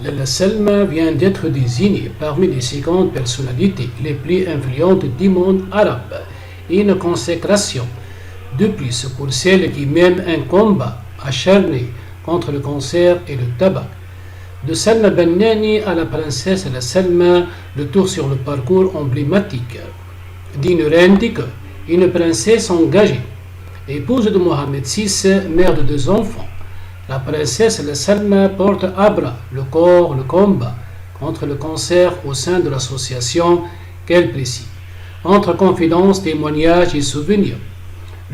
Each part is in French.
Lalla Salma vient d'être désignée parmi les 50 personnalités les plus influentes du monde arabe et une consécration de plus pour celle qui mène un combat acharné contre le cancer et le tabac. De Salma Bennani à la princesse Lalla Salma, le tour sur le parcours emblématique d'une reine du cœur, une princesse engagée, épouse de Mohamed VI, mère de 2 enfants. La princesse Lalla Salma porte à bras le combat contre le cancer au sein de l'association qu'elle préside. Entre confidences, témoignages et souvenirs,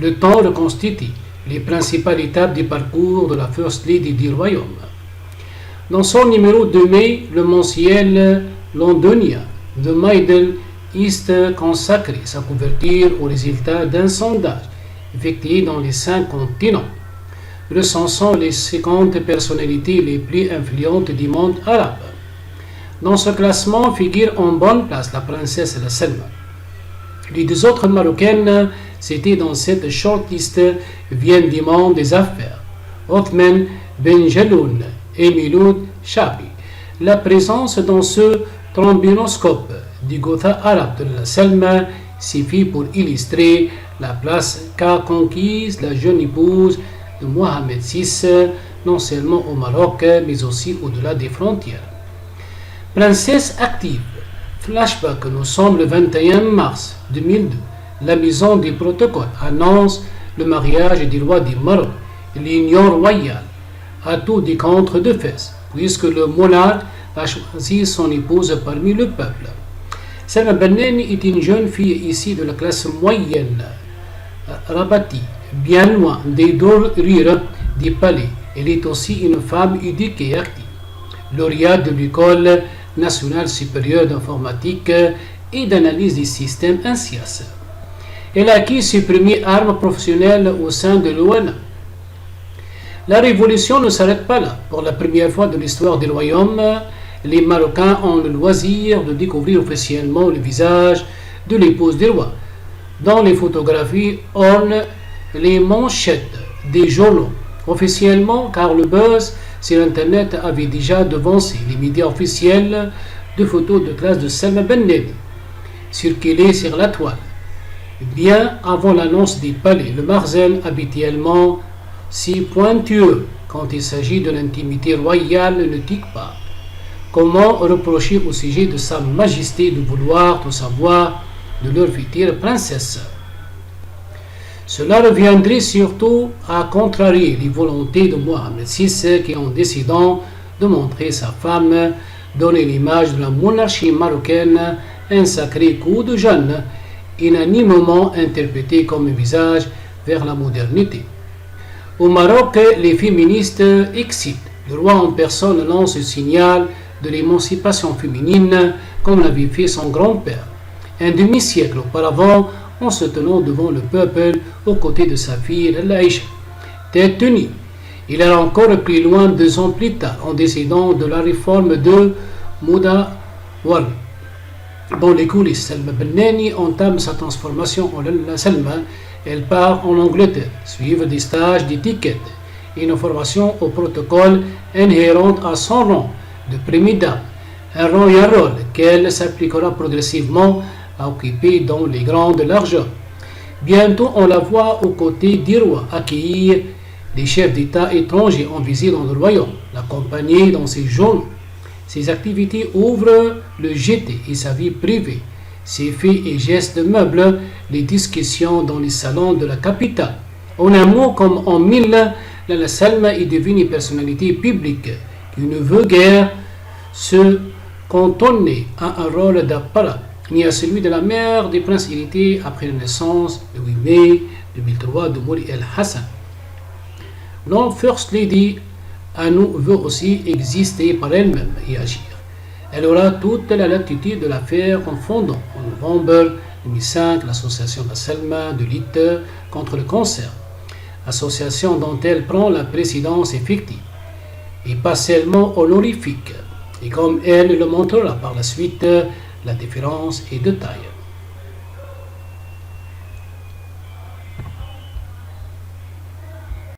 le temps reconstitue les principales étapes du parcours de la First Lady du Royaume. Dans son numéro de mai, le mensuel londonien The Middle East consacre sa couverture aux résultats d'un sondage effectué dans les 5 continents, recensant les 50 personnalités les plus influentes du monde arabe. Dans ce classement figure en bonne place la princesse Lalla Salma. Les 2 autres Marocaines citées dans cette shortlist viennent du monde des affaires, Othman Ben Jelloun et Miloud Chabi. La présence dans ce trombinoscope du Gotha arabe de Lalla Salma suffit pour illustrer la place qu'a conquise la jeune épouse de Mohamed VI, non seulement au Maroc, mais aussi au-delà des frontières. Princesse active. Flashback, nous sommes le 21 mars 2002. La maison du protocole annonce le mariage du roi du Maroc. L'union royale a tout des contre de fesses, puisque le monarque a choisi son épouse parmi le peuple. Salma Bennani est une jeune fille issue de la classe moyenne, rabattie, bien loin des dorures du palais. Elle est aussi une femme éduquée et active, lauréate de l'École nationale supérieure d'informatique et d'analyse des systèmes INSIAS. Elle a acquis ses premières armes professionnelles au sein de l'ONU. La révolution ne s'arrête pas là. Pour la première fois de l'histoire du royaume, les Marocains ont le loisir de découvrir officiellement le visage de l'épouse du roi. Dans les photographies ornent les manchettes des journaux. Officiellement, car le buzz sur Internet avait déjà devancé les médias officiels de photos de classe de Salma Bennani circulées sur la toile. Bien avant l'annonce du palais, le Marzen, habituellement si pointueux quand il s'agit de l'intimité royale, ne tique pas. Comment reprocher au sujet de Sa Majesté de vouloir tout savoir de leur future princesse? Cela reviendrait surtout à contrarier les volontés de Mohamed VI qui, en décidant de montrer sa femme, donnait l'image de la monarchie marocaine un sacré coup de jeune, unanimement interprété comme un visage vers la modernité. Au Maroc, les féministes excitent. Le roi en personne lance le signal de l'émancipation féminine comme l'avait fait son grand-père, un demi-siècle auparavant, en se tenant devant le peuple aux côtés de sa fille Lalla Aïcha. Tête tenue, il ira encore plus loin 2 ans plus tard en décidant de la réforme de Mouda Wali. Dans les coulisses, Salma Bennani entame sa transformation en Lalla Salma. Elle part en Angleterre, suivre des stages d'étiquette et une formation au protocole inhérente à son rang de première dame, un rôle qu'elle s'appliquera progressivement à occuper dans les grandes largeurs. Bientôt, on la voit aux côtés du roi, accueillir des chefs d'État étrangers en visite dans le royaume, l'accompagner dans ses journées. Ses activités ouvrent le GT et sa vie privée, ses faits et gestes de meubles, les discussions dans les salons de la capitale. En un mot, comme en 1000, Lalla Salma est devenue une personnalité publique qui ne veut guère se cantonner à un rôle d'apparat, ni à celui de la mère des princes héritiers après la naissance le 8 mai 2003 de Mouri El Hassan. Non, First Lady à nous veut aussi exister par elle-même et agir. Elle aura toute la latitude de la faire en fondant en novembre 2005 l'association Lalla Salma de lutte contre le cancer, association dont elle prend la présidence effective, et pas seulement honorifique. Et comme elle le montrera par la suite, la différence est de taille.